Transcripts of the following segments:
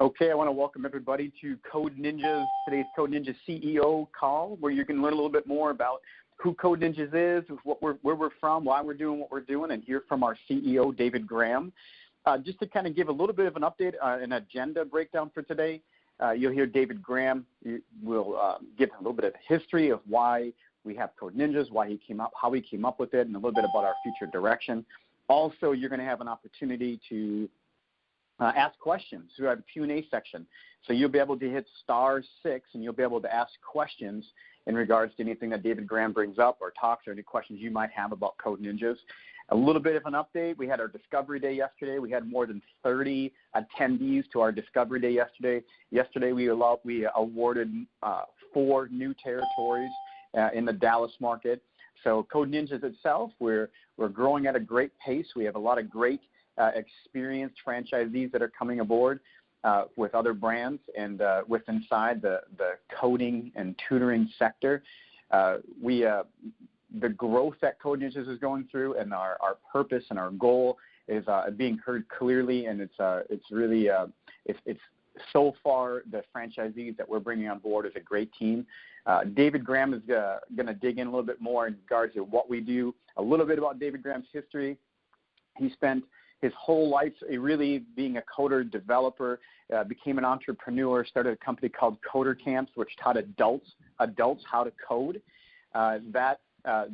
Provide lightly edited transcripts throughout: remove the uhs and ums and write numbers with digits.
Okay, I want to welcome everybody to Code Ninjas, today's Code Ninja CEO call, where you can learn a little bit more about who Code Ninjas is, where we're from, why we're doing what we're doing, and hear from our CEO, David Graham. Just to kind of give a little bit of an update, an agenda breakdown for today, you'll hear David Graham will give a little bit of history of why we have Code Ninjas, how he came up with it, and a little bit about our future direction. Also, you're going to have an opportunity to ask questions through our Q&A section. So you'll be able to hit *6, and you'll be able to ask questions in regards to anything that David Graham brings up or talks, or any questions you might have about Code Ninjas. A little bit of an update. We had our Discovery Day yesterday. We had more than 30 attendees to our Discovery Day yesterday. Yesterday we awarded 4 new territories in the Dallas market. So Code Ninjas itself, we're growing at a great pace. We have a lot of great experienced franchisees that are coming aboard with other brands and inside the coding and tutoring sector. The growth that Code Ninjas is going through, and our purpose and our goal is being heard clearly, and it's really so far the franchisees that we're bringing on board is a great team. David Graham is going to dig in a little bit more in regards to what we do, a little bit about David Graham's history. He spent his whole life really being a coder developer, became an entrepreneur, started a company called Coder Camps, which taught adults how to code. That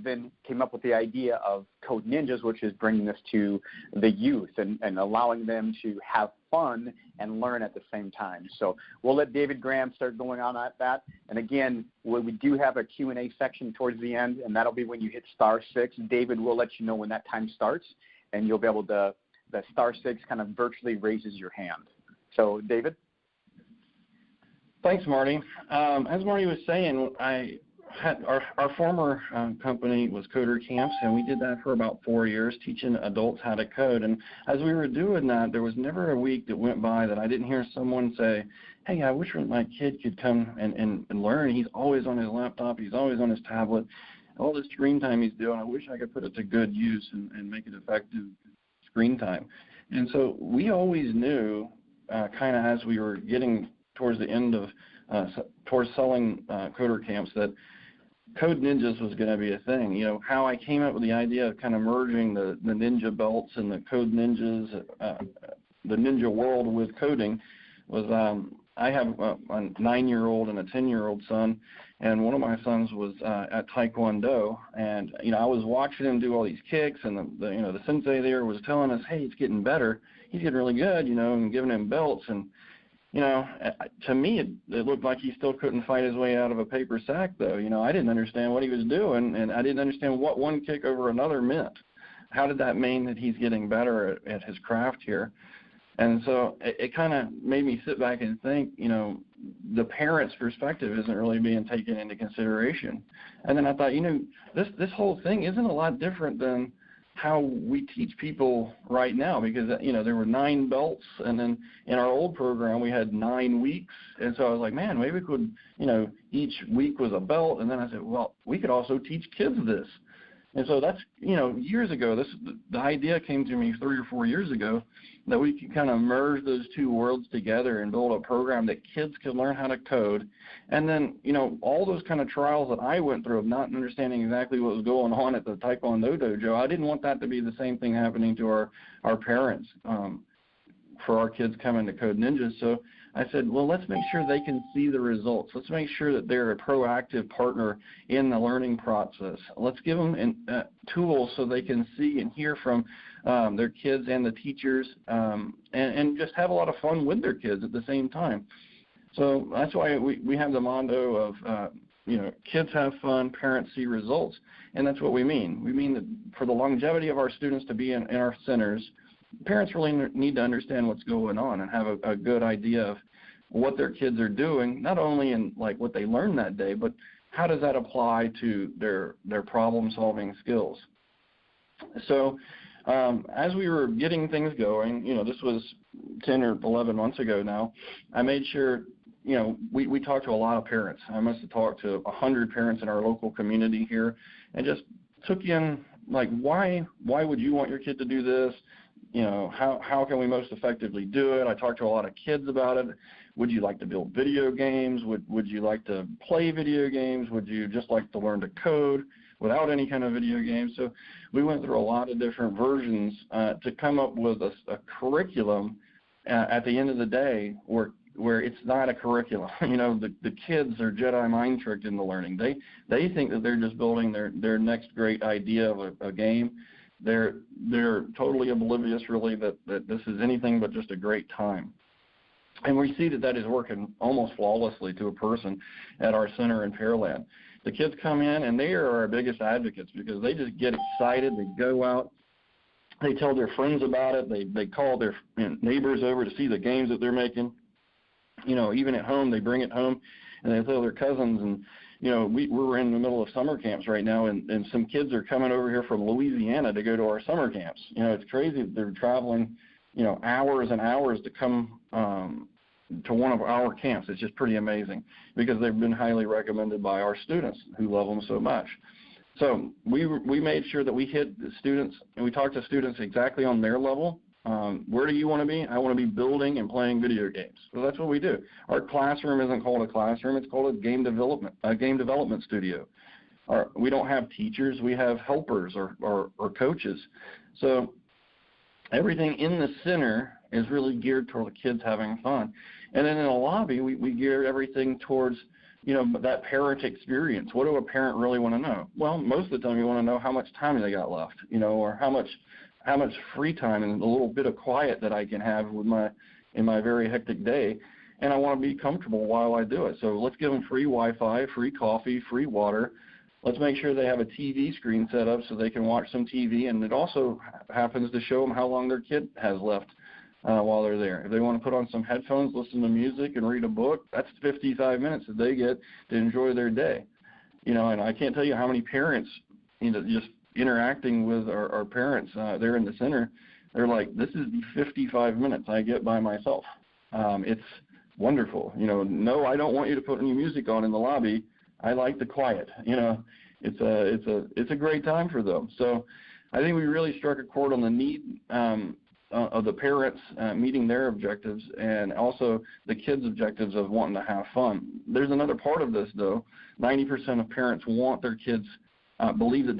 then came up with the idea of Code Ninjas, which is bringing this to the youth and allowing them to have fun and learn at the same time. So we'll let David Graham start going on at that. And again, we do have a Q&A section towards the end, and that'll be when you hit *6. David will let you know when that time starts, and you'll be able to, the *6 kind of virtually raises your hand. So, David? Thanks, Marty. As Marty was saying, our former company was Coder Camps, and we did that for about 4 years, teaching adults how to code. And as we were doing that, there was never a week that went by that I didn't hear someone say, hey, I wish my kid could come and learn. He's always on his laptop. He's always on his tablet. All the screen time he's doing, I wish I could put it to good use and make it effective screen time. And so we always knew, kind of as we were getting towards the end of towards selling Coder Camps, that Code Ninjas was going to be a thing. You know, how I came up with the idea of kind of merging the ninja belts and the Code Ninjas, the ninja world with coding was I have a 9-year-old and a 10-year-old son, and one of my sons was at Taekwondo, and I was watching him do all these kicks, and the sensei there was telling us, hey, it's getting better, he's getting really good, and giving him belts, and to me it looked like he still couldn't fight his way out of a paper sack, though. I didn't understand what he was doing, and I didn't understand what one kick over another meant. How did that mean that he's getting better at his craft here? And so it kind of made me sit back and think, the parent's perspective isn't really being taken into consideration. And then I thought, this whole thing isn't a lot different than how we teach people right now, because, there were 9 belts, and then in our old program we had 9 weeks. And so I was like, man, maybe we could, each week was a belt. And then I said, well, we could also teach kids this. And so that's, years ago, the idea came to me 3 or 4 years ago that we could kind of merge those two worlds together and build a program that kids could learn how to code. And then, all those kind of trials that I went through of not understanding exactly what was going on at the Taekwondo dojo, I didn't want that to be the same thing happening to our parents for our kids coming to Code Ninjas. So I said, well, let's make sure they can see the results. Let's make sure that they're a proactive partner in the learning process. Let's give them tools so they can see and hear from their kids and the teachers, and just have a lot of fun with their kids at the same time. So that's why we have the motto of, kids have fun, parents see results. And that's what we mean. We mean that for the longevity of our students to be in our centers, parents really need to understand what's going on and have a good idea of what their kids are doing, not only in like what they learn that day, but how does that apply to their problem-solving skills. So as we were getting things going, this was 10 or 11 months ago now, I made sure, we talked to a lot of parents. I must have talked to 100 parents in our local community here, and just took in, like, why would you want your kid to do this? how can we most effectively do it? I talked to a lot of kids about it. Would you like to build video games? Would you like to play video games? Would you just like to learn to code without any kind of video games? So we went through a lot of different versions to come up with a curriculum at the end of the day where it's not a curriculum. The kids are Jedi mind tricked into learning. They think that they're just building their next great idea of a game. They're totally oblivious, really, that this is anything but just a great time. And we see that is working almost flawlessly to a person at our center in Pearland. The kids come in, and they are our biggest advocates because they just get excited. They go out. They tell their friends about it. They call their neighbors over to see the games that they're making. Even at home, they bring it home, and they tell their cousins. And, we're in the middle of summer camps right now, and some kids are coming over here from Louisiana to go to our summer camps. It's crazy that they're traveling, hours and hours to come to one of our camps. It's just pretty amazing because they've been highly recommended by our students who love them so much. So we made sure that we hit the students, and we talked to students exactly on their level. Where do you want to be? I want to be building and playing video games. So that's what we do. Our classroom isn't called a classroom. It's called a game development studio. We don't have teachers. We have helpers or coaches. So everything in the center is really geared toward the kids having fun. And then in the lobby, we gear everything towards, that parent experience. What do a parent really want to know? Well, most of the time you want to know how much time they got left, or how much free time and a little bit of quiet that I can have in my very hectic day, and I want to be comfortable while I do it. So let's give them free Wi-Fi, free coffee, free water. Let's make sure they have a TV screen set up so they can watch some TV, and it also happens to show them how long their kid has left while they're there. If they want to put on some headphones, listen to music, and read a book, that's 55 minutes that they get to enjoy their day. And I can't tell you how many parents, just interacting with our parents there in the center, they're like, this is the 55 minutes I get by myself. It's wonderful. No, I don't want you to put any music on in the lobby. I like the quiet. It's a great time for them. So I think we really struck a chord on the need of the parents meeting their objectives, and also the kids' objectives of wanting to have fun. There's another part of this, though. 90% of parents want their kids believe that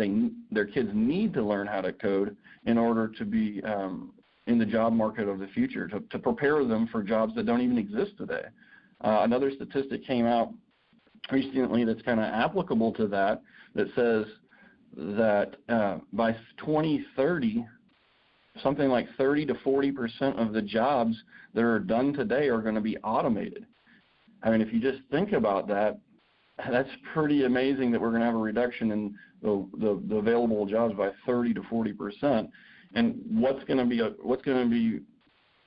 their kids need to learn how to code in order to be in the job market of the future, to prepare them for jobs that don't even exist today. Another statistic came out recently that's kind of applicable to that says that by 2030, something like 30 to 40% of the jobs that are done today are going to be automated. I mean, if you just think about that, that's pretty amazing that we're going to have a reduction in the available jobs by 30 to 40%. And what's going to be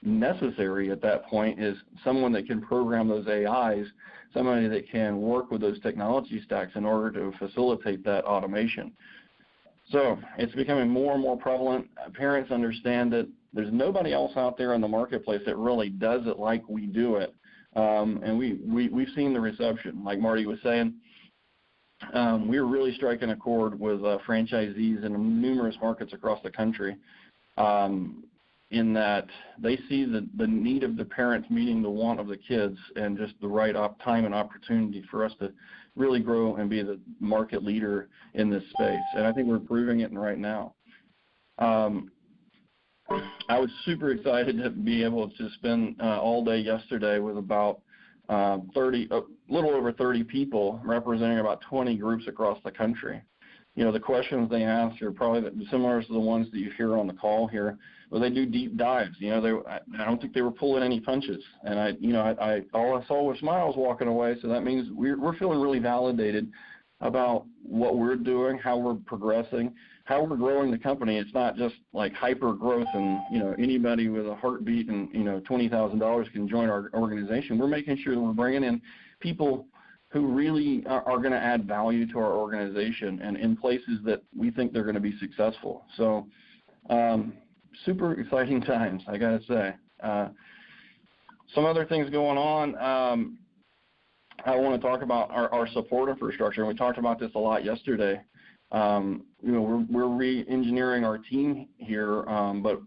necessary at that point is someone that can program those AIs, somebody that can work with those technology stacks in order to facilitate that automation. So it's becoming more and more prevalent. Parents understand that there's nobody else out there in the marketplace that really does it like we do it. And we've seen the reception. Like Marty was saying, we're really striking a chord with franchisees in numerous markets across the country, in that they see the need of the parents meeting the want of the kids, and just the right time and opportunity for us to really grow and be the market leader in this space. And I think we're proving it right now. I was super excited to be able to spend all day yesterday with about a little over 30 people representing about 20 groups across the country. The questions they ask are probably similar to the ones that you hear on the call here, but they do deep dives. I don't think they were pulling any punches, and all I saw was smiles walking away. So that means we're feeling really validated about what we're doing, how we're progressing, how we're growing the company. It's not just like hyper growth and anybody with a heartbeat and $20,000 can join our organization. We're making sure that we're bringing in people who really are going to add value to our organization and in places that we think they're going to be successful. So super exciting times, I got to say. Some other things going on. I want to talk about our support infrastructure. We talked about this a lot yesterday. We're re-engineering our team here, but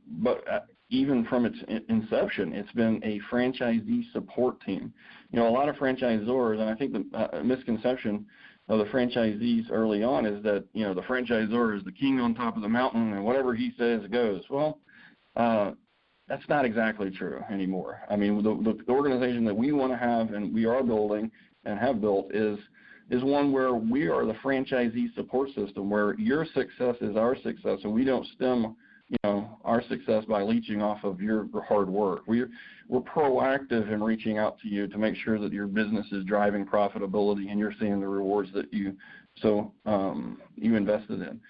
even from its inception, it's been a franchisee support team. A lot of franchisors, and I think the misconception of the franchisees early on is that, the franchisor is the king on top of the mountain and whatever he says goes. Well, that's not exactly true anymore. I mean, the organization that we want to have and we are building and have built is one where we are the franchisee support system, where your success is our success, and we don't stem our success by leeching off of your hard work. We're proactive in reaching out to you to make sure that your business is driving profitability and you're seeing the rewards that you invested in.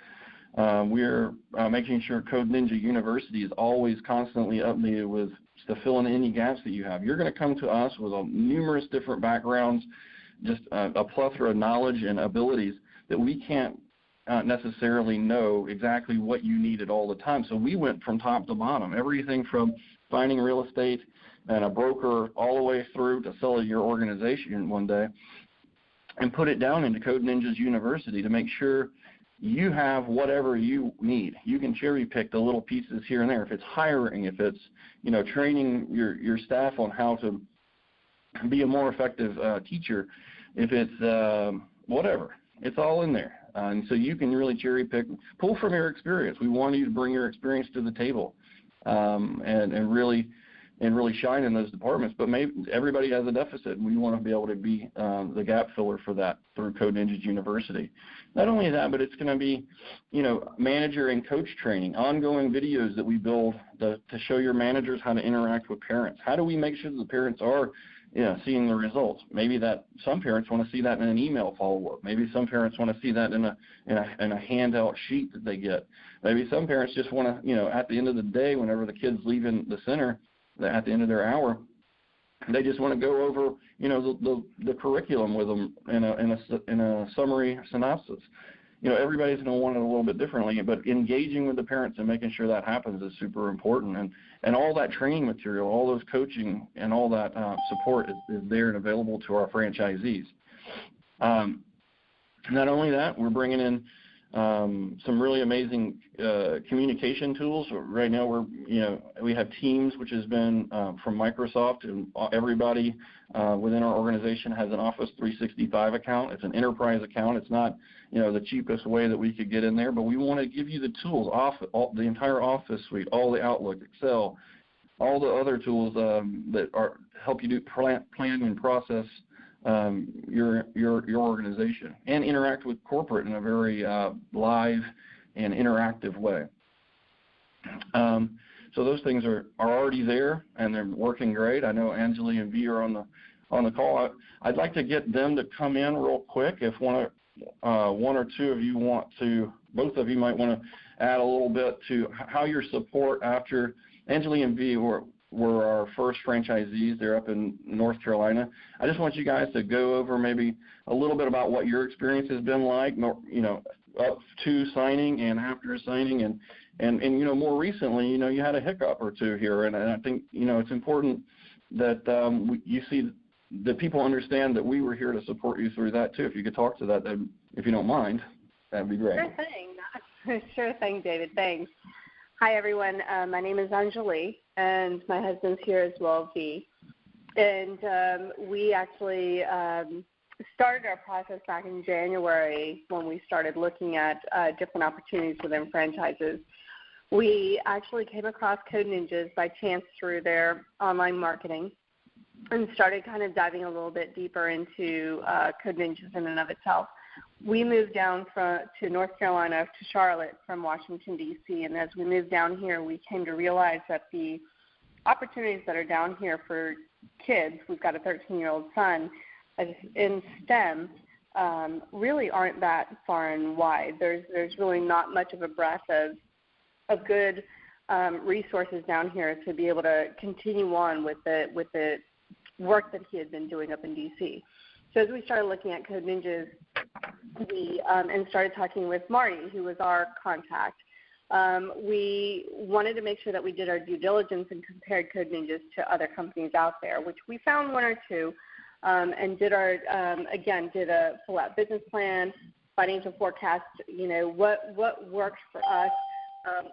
We're making sure Code Ninja University is always constantly updated to fill in any gaps that you have. You're going to come to us with numerous different backgrounds, just a plethora of knowledge and abilities that we can't necessarily know exactly what you need at all the time. So we went from top to bottom, everything from finding real estate and a broker all the way through to selling your organization one day, and put it down into Code Ninjas University to make sure you have whatever you need. You can cherry pick the little pieces here and there. If it's hiring, if it's training your staff on how to be a more effective teacher, if it's whatever, it's all in there. And so you can really cherry pick, pull from your experience. We want you to bring your experience to the table and really shine in those departments. But maybe everybody has a deficit, and we want to be able to be the gap filler for that through Code Ninjas University. Not only that, but it's going to be, manager and coach training, ongoing videos that we build to show your managers how to interact with parents. How do we make sure that the parents are seeing the results? Maybe that some parents want to see that in an email follow-up. Maybe some parents want to see that in a handout sheet that they get. Maybe some parents just want to, at the end of the day, whenever the kid's leaving the center, at the end of their hour, they just want to go over, the curriculum with them in a summary synopsis. Everybody's going to want it a little bit differently, but engaging with the parents and making sure that happens is super important. And all that training material, all those coaching and all that support is there and available to our franchisees. Not only that, we're bringing in some really amazing communication tools. Right now we have Teams, which has been from Microsoft, and everybody within our organization has an Office 365 account. It's an enterprise account. It's not the cheapest way that we could get in there, but we want to give you the tools, the entire Office suite, all the Outlook, Excel, all the other tools that help you do plan and process your organization and interact with corporate in a very live and interactive way. So those things are already there, and they're working great. I know Angela and V are on the call. I'd like to get them to come in real quick. If one or two of you want to, both of you might want to add a little bit to how your support after Angela and V were our first franchisees. They're up in North Carolina. I just want you guys to go over maybe a little bit about what your experience has been like, up to signing and after signing, and more recently, you had a hiccup or two here, and I think it's important that you see that people understand that we were here to support you through that too. If you could talk to that, if you don't mind, that'd be great. Sure thing. Sure thing, David. Thanks. Hi, everyone. My name is Anjali, and my husband's here as well, V. And we actually started our process back in January when we started looking at different opportunities within franchises. We actually came across Code Ninjas by chance through their online marketing and started kind of diving a little bit deeper into Code Ninjas in and of itself. We moved down to North Carolina, to Charlotte from Washington, D.C., and as we moved down here, we came to realize that the opportunities that are down here for kids, we've got a 13-year-old son, in STEM, really aren't that far and wide. There's really not much of a breadth of good resources down here to be able to continue on with the work that he had been doing up in D.C. So as we started looking at Code Ninjas, we and started talking with Marty, who was our contact. We wanted to make sure that we did our due diligence and compared Code Ninjas to other companies out there, which we found one or two, and did a full-out business plan, financial forecast, what works for us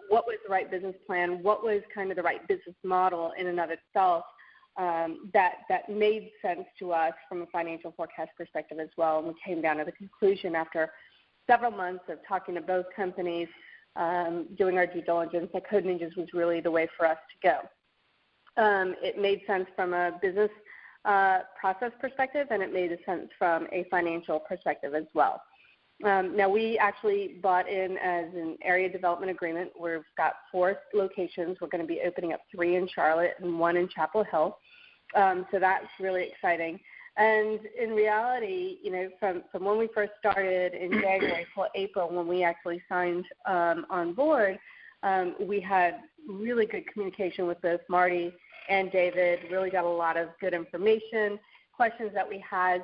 what was the right business plan, what was kind of the right business model in and of itself that made sense to us from a financial forecast perspective as well. And we came down to the conclusion after several months of talking to both companies, doing our due diligence, that Code Ninjas was really the way for us to go. It made sense from a business process perspective, and it made sense from a financial perspective as well. Now, we actually bought in as an area development agreement. We've got 4 locations. We're going to be opening up 3 in Charlotte and 1 in Chapel Hill. So that's really exciting. And in reality, from when we first started in January till April, when we actually signed on board, we had really good communication with both Marty and David, really got a lot of good information, questions that we had.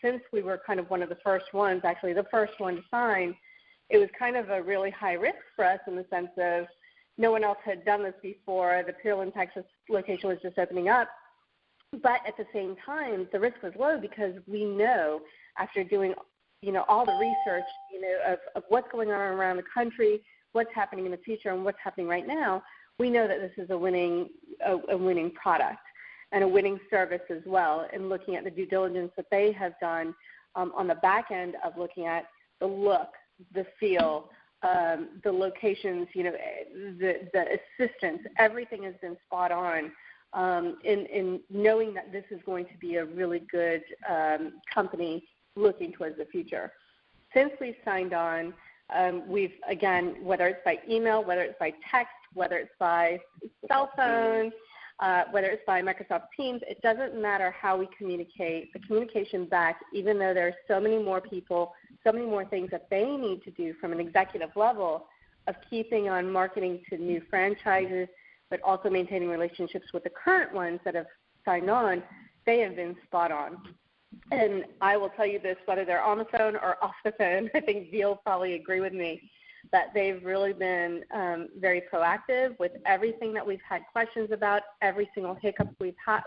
Since we were kind of one of the first ones, actually the first one to sign, it was kind of a really high risk for us in the sense of no one else had done this before. The Pearland, Texas location was just opening up. But at the same time, the risk was low because we know after doing, all the research, of what's going on around the country, what's happening in the future, and what's happening right now, we know that this is a winning product and a winning service as well. And looking at the due diligence that they have done on the back end of looking at the look, the feel, the locations, the assistance, everything has been spot on. In knowing that this is going to be a really good company looking towards the future. Since we've signed on, we've, again, whether it's by email, whether it's by text, whether it's by cell phone, whether it's by Microsoft Teams, it doesn't matter how we communicate. The communication back, even though there are so many more people, so many more things that they need to do from an executive level of keeping on marketing to new franchises, but also maintaining relationships with the current ones that have signed on, they have been spot on. And I will tell you this, whether they're on the phone or off the phone, I think Veal will probably agree with me, that they've really been very proactive with everything that we've had questions about, every single hiccup we've had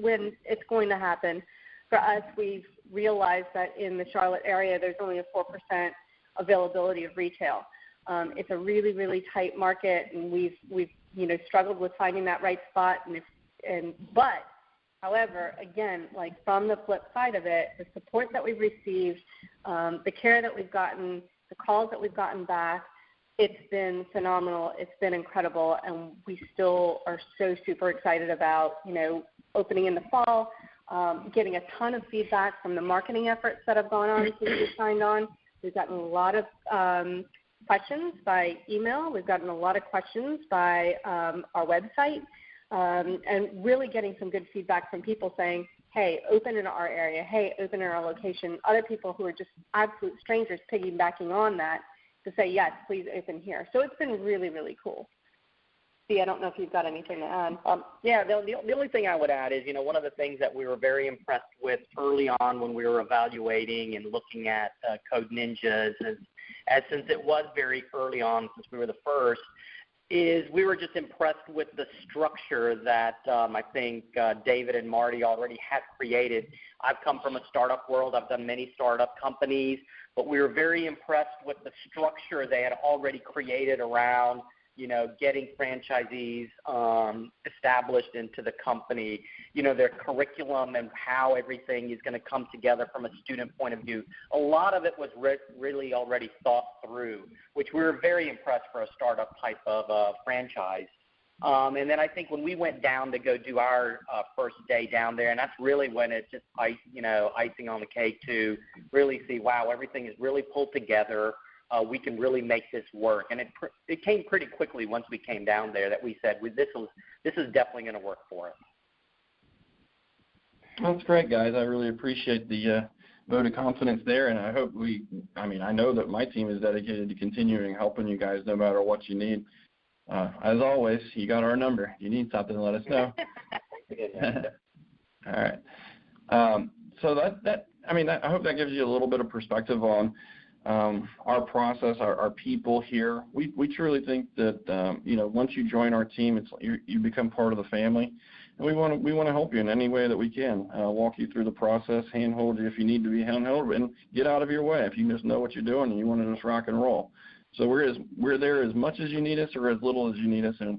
when it's going to happen. For us, we've realized that in the Charlotte area, there's only a 4% availability of retail. It's a really, really tight market, and we've struggled with finding that right spot. But however, again, like from the flip side of it, the support that we've received, the care that we've gotten, the calls that we've gotten back, it's been phenomenal. It's been incredible, and we still are so super excited about opening in the fall. Getting a ton of feedback from the marketing efforts that have gone on since we signed on. We've gotten a lot of questions by email. We've gotten a lot of questions by our website, and really getting some good feedback from people saying, hey, open in our area, hey, open in our location. Other people who are just absolute strangers piggybacking on that to say, yes, please open here. So it's been really, really cool. See, I don't know if you've got anything to add. The only thing I would add is, one of the things that we were very impressed with early on when we were evaluating and looking at Code Ninjas, as since it was very early on, since we were the first, is we were just impressed with the structure that I think David and Marty already had created. I've come from a startup world. I've done many startup companies, but we were very impressed with the structure they had already created around getting franchisees established into the company, their curriculum and how everything is going to come together from a student point of view. A lot of it was really already thought through, which we were very impressed for a startup type of franchise. And then I think when we went down to go do our first day down there, and that's really when it's just icing on the cake to really see, wow, everything is really pulled together. We can really make this work. And it came pretty quickly once we came down there that we said, this is definitely going to work for us. That's great, guys. I really appreciate the vote of confidence there, and I hope I know that my team is dedicated to continuing helping you guys no matter what you need. As always, you got our number. If you need something, let us know. All right. So I hope that gives you a little bit of perspective on our process, our people here. We truly think that once you join our team, you become part of the family, and we want to help you in any way that we can. Walk you through the process, handhold you if you need to be handheld, and get out of your way if you just know what you're doing and you want to just rock and roll. So we're there as much as you need us or as little as you need us, and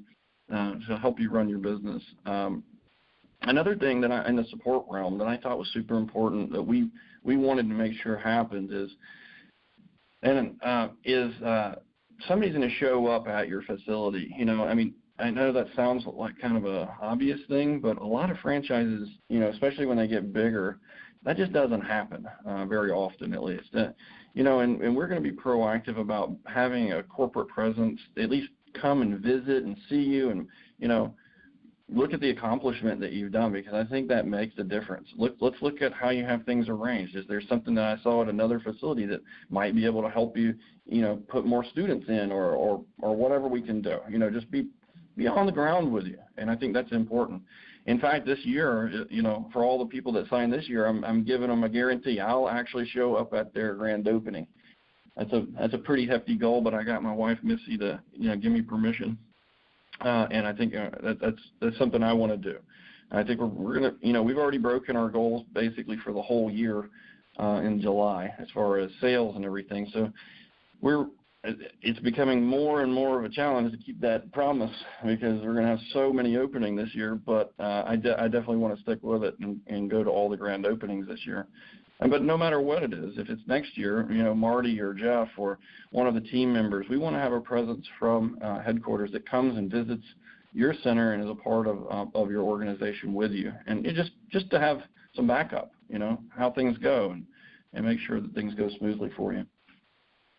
to help you run your business. Another thing that in the support realm that I thought was super important that we wanted to make sure happens is somebody's going to show up at your facility. I mean, I know that sounds like kind of a obvious thing, but a lot of franchises, especially when they get bigger, that just doesn't happen very often, at least. And we're going to be proactive about having a corporate presence, at least come and visit and see you and, look at the accomplishment that you've done, because I think that makes a difference. Let's look at how you have things arranged. Is there something that I saw at another facility that might be able to help you, put more students in or whatever we can do? Just be on the ground with you, and I think that's important. In fact, this year, for all the people that signed this year, I'm giving them a guarantee. I'll actually show up at their grand opening. That's a pretty hefty goal, but I got my wife Missy to give me permission, and I think that's something I want to do. I think we're gonna we've already broken our goals basically for the whole year in July as far as sales and everything. So it's becoming more and more of a challenge to keep that promise because we're going to have so many openings this year. But I definitely want to stick with it and go to all the grand openings this year. But no matter what it is, if it's next year, Marty or Jeff or one of the team members, we want to have a presence from headquarters that comes and visits your center and is a part of your organization with you. And just to have some backup, how things go and make sure that things go smoothly for you.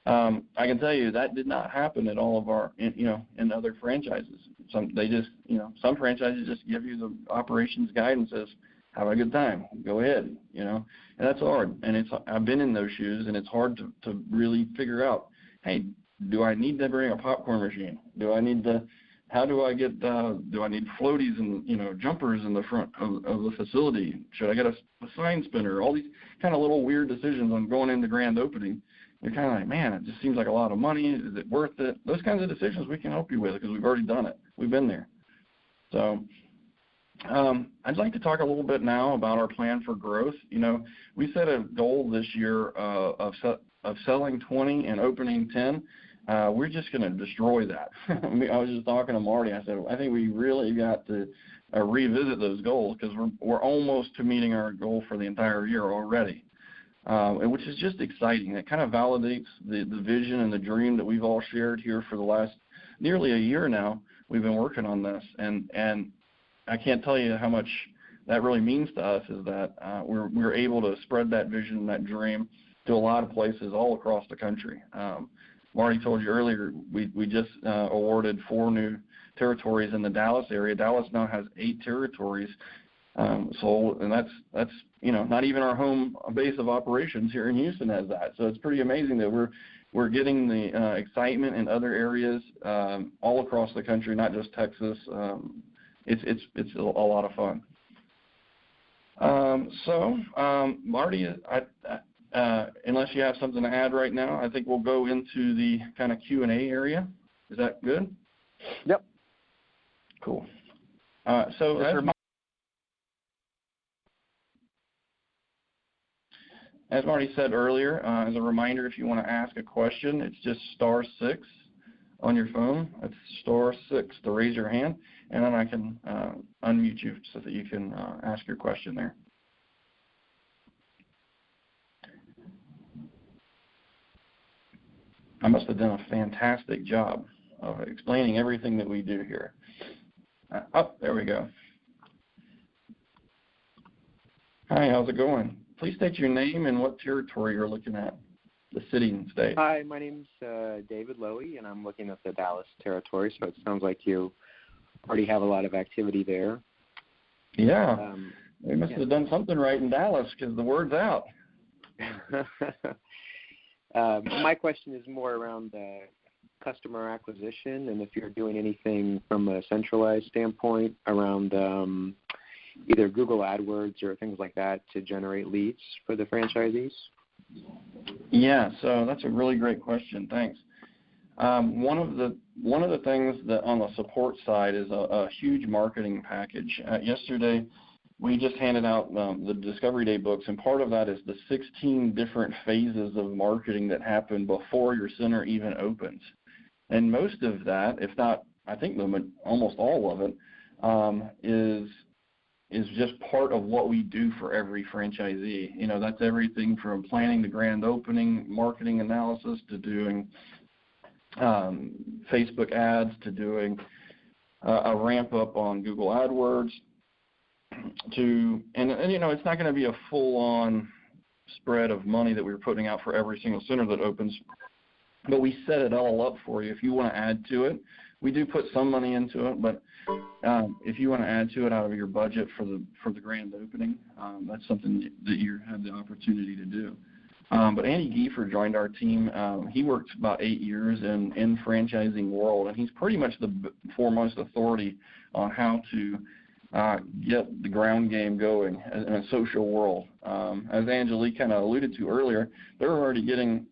I can tell you that did not happen at all of our, in other franchises. Some franchises just give you the operations guidance as have a good time, go ahead, and that's hard. And I've been in those shoes, and it's hard to really figure out, hey, do I need to bring a popcorn machine? Do I need floaties and jumpers in the front of the facility? Should I get a sign spinner? All these kind of little weird decisions on going into grand opening. You're kind of like, man, it just seems like a lot of money. Is it worth it? Those kinds of decisions we can help you with because we've already done it. We've been there. So I'd like to talk a little bit now about our plan for growth. We set a goal this year of selling 20 and opening 10. We're just going to destroy that. I was just talking to Marty. I said, I think we really got to revisit those goals because we're almost to meeting our goal for the entire year already. Which is just exciting. It kind of validates the vision and the dream that we've all shared here for the last nearly a year now. We've been working on this, and I can't tell you how much that really means to us is that we're able to spread that vision and that dream to a lot of places all across the country. Marty told you earlier we just awarded 4 new territories in the Dallas area. Dallas now has 8 territories. And that's not even our home base of operations here in Houston has that. So it's pretty amazing that we're getting the excitement in other areas all across the country, not just Texas. It's a lot of fun. Marty, unless you have something to add right now, I think we'll go into the kind of Q&A area. Is that good? Yep. Cool. As Marty said earlier, as a reminder, if you want to ask a question, it's just *6 on your phone. It's *6 to raise your hand, and then I can unmute you so that you can ask your question there. I must have done a fantastic job of explaining everything that we do here. There we go. Hi, how's it going? Please state your name and what territory you're looking at, the city and state. Hi, my name's David Lowy, and I'm looking at the Dallas territory, so it sounds like you already have a lot of activity there. Yeah, we must have done something right in Dallas because the word's out. My question is more around customer acquisition and if you're doing anything from a centralized standpoint around either Google AdWords or things like that to generate leads for the franchisees? Yeah, so that's a really great question. Thanks. One of the things that on the support side is a huge marketing package. Yesterday, we just handed out the Discovery Day books, and part of that is the 16 different phases of marketing that happen before your center even opens. And most of that, if not, I think almost all of it, is just part of what we do for every franchisee. You know, that's everything from planning the grand opening, marketing analysis, to doing Facebook ads, to doing a ramp up on Google AdWords, and you know, it's not going to be a full-on spread of money that we're putting out for every single center that opens, but we set it all up for you. If you want to add to it, we do put some money into it, but if you want to add to it out of your budget for the grand opening, that's something that you have the opportunity to do. But Andy Giefer joined our team. He worked about 8 years in franchising world, and he's pretty much the foremost authority on how to get the ground game going in a social world. As Angelique kind of alluded to earlier, they're already getting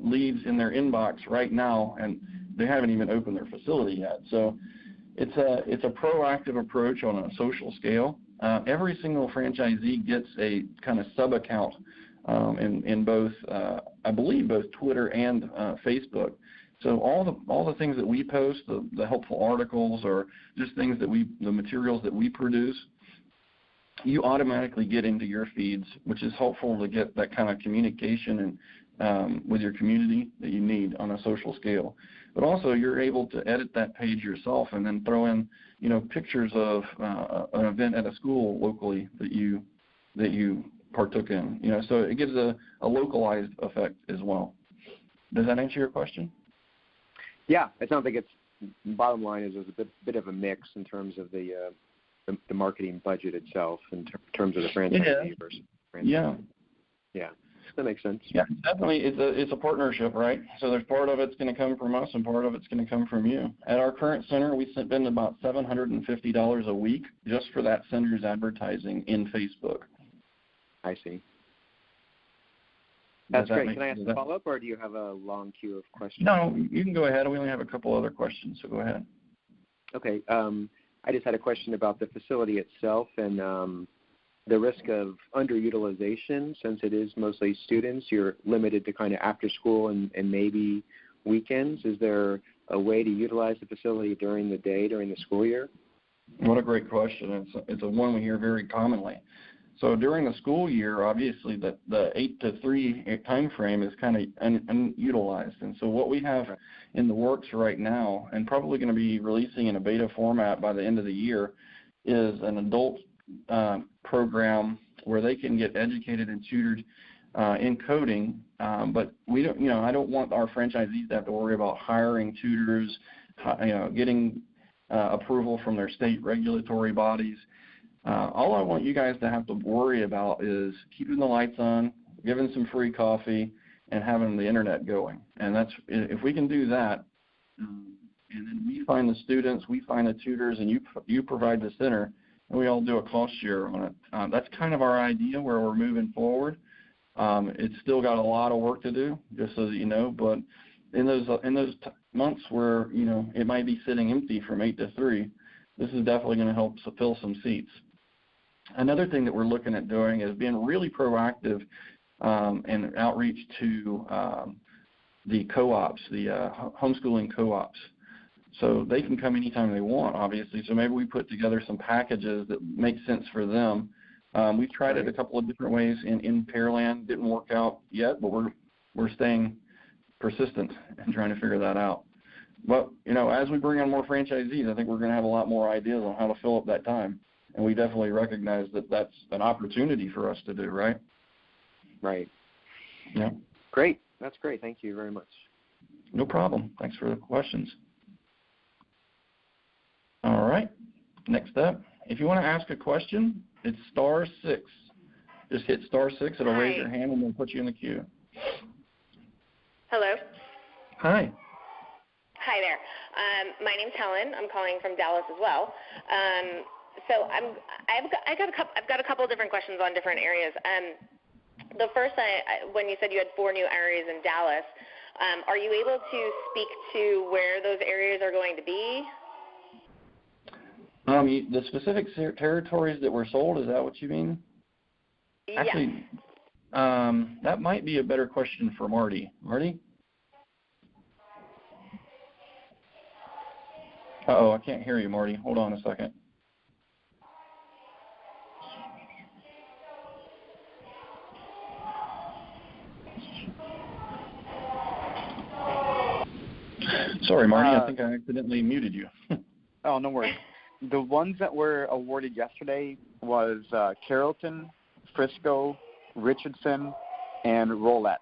leads in their inbox right now, and they haven't even opened their facility yet. So it's a proactive approach on a social scale. Every single franchisee gets a kind of sub-account in both, I believe, both Twitter and Facebook. So all the things that we post, the helpful articles, or just things that the materials that we produce, you automatically get into your feeds, which is helpful to get that kind of communication and with your community that you need on a social scale. But also, you're able to edit that page yourself and then throw in, you know, pictures of an event at a school locally that you partook in. You know, so it gives a localized effect as well. Does that answer your question? Yeah, it sounds like bottom line is there's a bit of a mix in terms of the marketing budget itself, in terms of the franchisee versus franchisee. Yeah, that makes sense. Yeah, definitely. It's a partnership, right? So there's part of it's going to come from us, and part of it's going to come from you. At our current center, we spend about $750 a week just for that center's advertising in Facebook. I see. That's great. Can I ask a follow-up, or do you have a long queue of questions? No, you can go ahead. We only have a couple other questions, so go ahead. Okay. I just had a question about the facility itself and the risk of underutilization. Since it is mostly students, you're limited to kind of after school and maybe weekends. Is there a way to utilize the facility during the day, during the school year? What a great question. It's a one we hear very commonly. So during the school year, obviously the 8 to 3 time frame is kind of unutilized. And so what we have in the works right now, and probably going to be releasing in a beta format by the end of the year, is an adult program where they can get educated and tutored in coding. But we don't, I don't want our franchisees to have to worry about hiring tutors, getting approval from their state regulatory bodies. All I want you guys to have to worry about is keeping the lights on, giving some free coffee, and having the internet going. And that's, if we can do that, and then we find the students, we find the tutors, and you provide the center, and we all do a cost share on it. That's kind of our idea where we're moving forward. It's still got a lot of work to do, just so that you know. But in those months where it might be sitting empty from 8 to 3, this is definitely going to help fill some seats. Another thing that we're looking at doing is being really proactive and outreach to the co-ops, the homeschooling co-ops. So they can come anytime they want, obviously. So maybe we put together some packages that make sense for them. We've tried it a couple of different ways in Pearland. Didn't work out yet, but we're staying persistent and trying to figure that out. But, as we bring on more franchisees, I think we're going to have a lot more ideas on how to fill up that time. And we definitely recognize that that's an opportunity for us to do, right? Right. Yeah. Great. That's great. Thank you very much. No problem. Thanks for the questions. All right. Next up, if you want to ask a question, it's *6. Just hit *6. It'll raise your hand, and we'll put you in the queue. Hello. Hi. Hi there. My name's Helen. I'm calling from Dallas as well. So I've got a couple of different questions on different areas. The first, when you said you had 4 new areas in Dallas, are you able to speak to where those areas are going to be? The specific territories that were sold, is that what you mean? Yes. Actually, that might be a better question for Marty. Marty? Uh-oh, I can't hear you, Marty. Hold on a second. Sorry, Marty, I think I accidentally muted you. Oh, no worries. The ones that were awarded yesterday was Carrollton, Frisco, Richardson, and Rolette.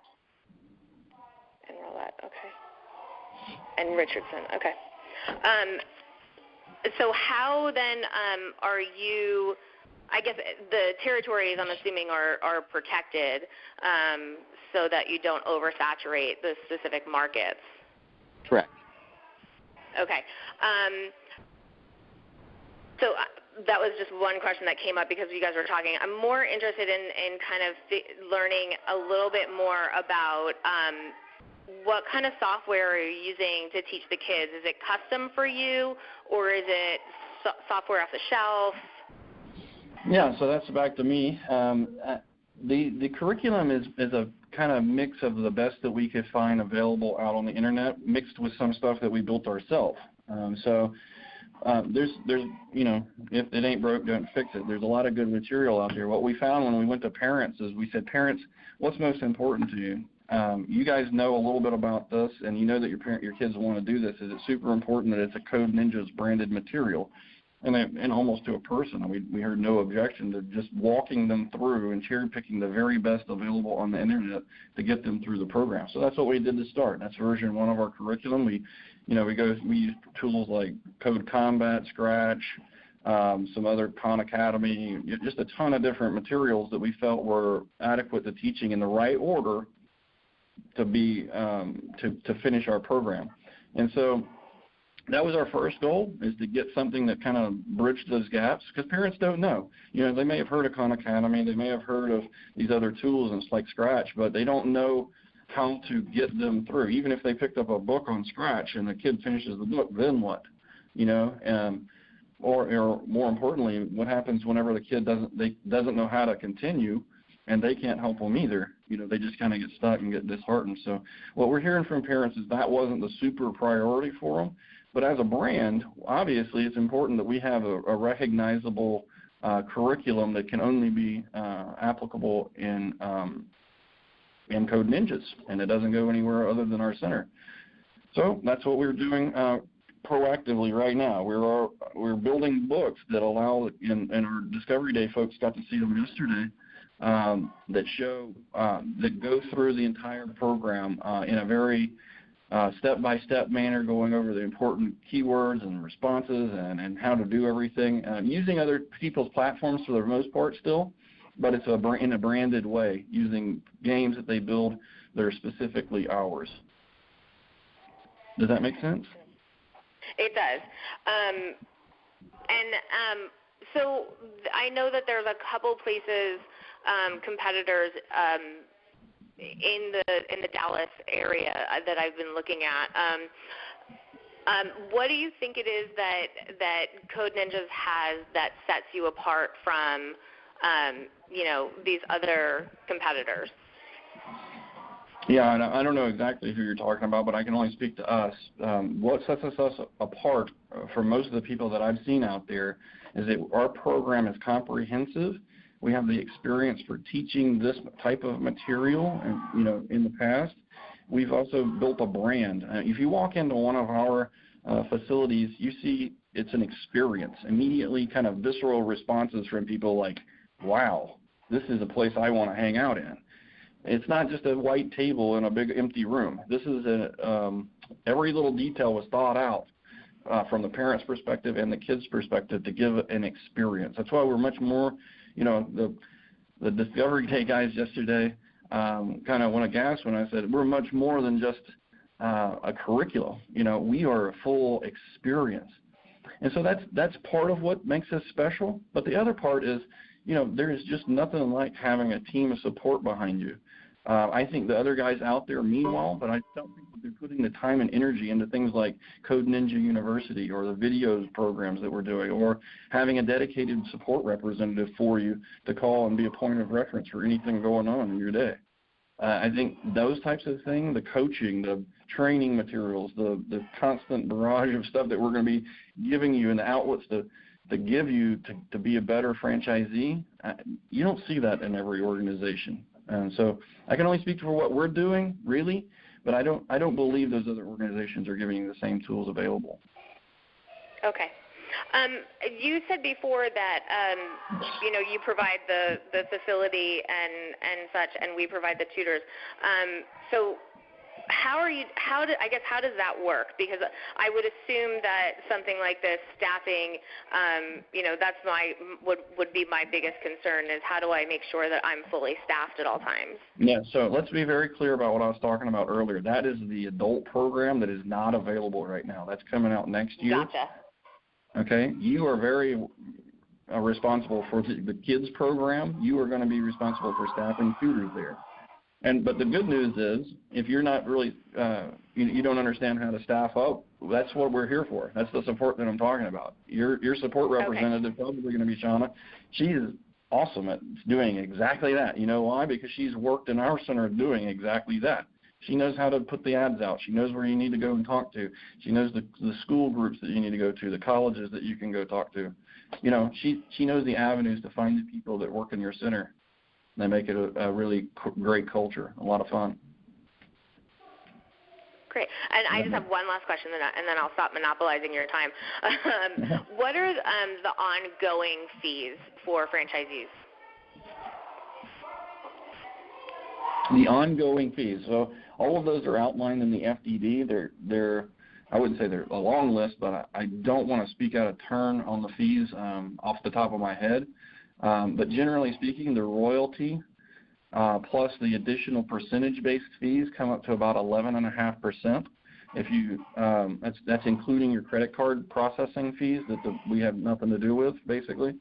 And Rolette, okay. And Richardson, okay. So how then are you, I guess the territories I'm assuming are protected so that you don't oversaturate the specific markets? Correct. Okay. So that was just one question that came up because you guys were talking. I'm more interested in kind of learning a little bit more about what kind of software are you using to teach the kids? Is it custom for you, or is it software off the shelf? Yeah, so that's back to me. The curriculum is a kind of mix of the best that we could find available out on the internet, mixed with some stuff that we built ourselves. There's if it ain't broke, don't fix it. There's a lot of good material out there. What we found when we went to parents is we said, parents, what's most important to you? You guys know a little bit about this, and you know that your kids want to do this. Is it super important that it's a Code Ninjas branded material? And almost to a person, we heard no objection to just walking them through and cherry picking the very best available on the internet to get them through the program. So that's what we did to start. That's version 1 of our curriculum. We use tools like Code Combat, Scratch, some other Khan Academy, just a ton of different materials that we felt were adequate to teaching in the right order to be to finish our program. And so that was our first goal, is to get something that kind of bridged those gaps, because parents don't know. They may have heard of Khan Academy, they may have heard of these other tools and like Scratch, but they don't know how to get them through. Even if they picked up a book on Scratch and the kid finishes the book, then what? Or more importantly, what happens whenever the kid doesn't know how to continue, and they can't help them either. They just kind of get stuck and get disheartened. So what we're hearing from parents is that wasn't the super priority for them. But as a brand, obviously, it's important that we have a recognizable curriculum that can only be applicable in Code Ninjas, and it doesn't go anywhere other than our center. So that's what we're doing proactively right now. We're building books that allow, and our Discovery Day folks got to see them yesterday, that show that go through the entire program in a very step-by-step manner, going over the important keywords and responses and how to do everything, using other people's platforms for the most part still, but it's in a branded way, using games that they build that are specifically ours. Does that make sense? It does. So I know that there's a couple places, competitors in the Dallas area that I've been looking at. What do you think it is that Code Ninjas has that sets you apart from these other competitors? Yeah, I don't know exactly who you're talking about, but I can only speak to us. What sets us apart from most of the people that I've seen out there is that our program is comprehensive. We have the experience for teaching this type of material, and in the past. We've also built a brand. If you walk into one of our facilities, you see it's an experience. Immediately, kind of visceral responses from people like, "Wow, this is a place I want to hang out in." It's not just a white table in a big empty room. This is every little detail was thought out from the parents' perspective and the kids' perspective to give an experience. That's why we're much more. The Discovery Day guys yesterday kind of went aghast when I said we're much more than just a curriculum. We are a full experience, and so that's part of what makes us special. But the other part is, there is just nothing like having a team of support behind you. I think the other guys out there mean well, but I don't think that they're putting the time and energy into things like Code Ninja University or the videos programs that we're doing, or having a dedicated support representative for you to call and be a point of reference for anything going on in your day. I think those types of things, the coaching, the training materials, the constant barrage of stuff that we're going to be giving you and the outlets to give you to be a better franchisee, you don't see that in every organization. And so I can only speak for what we're doing, really, but I don't believe those other organizations are giving you the same tools available. Okay. You said before that you provide the facility and such, and we provide the tutors. So how does that work? Because I would assume that something like this, staffing, that's would be my biggest concern, is how do I make sure that I'm fully staffed at all times? Yeah, so let's be very clear about what I was talking about earlier. That is the adult program that is not available right now. That's coming out next year. Gotcha. Okay, you are very responsible for the kids program. You are going to be responsible for staffing tutors there. But the good news is, if you're not really, you don't understand how to staff up, that's what we're here for. That's the support that I'm talking about. Your support representative, probably going to be Shauna. She is awesome at doing exactly that. You know why? Because she's worked in our center doing exactly that. She knows how to put the ads out. She knows where you need to go and talk to. She knows the school groups that you need to go to, the colleges that you can go talk to. She knows the avenues to find the people that work in your center. They make it a really great culture, a lot of fun. Great. And I just have one last question, and then I'll stop monopolizing your time. What are the ongoing fees for franchisees? The ongoing fees. So all of those are outlined in the FDD. They're I wouldn't say they're a long list, but I don't want to speak out of turn on the fees off the top of my head. But generally speaking, the royalty plus the additional percentage-based fees come up to about 11.5%. If you that's including your credit card processing fees that we have nothing to do with, basically.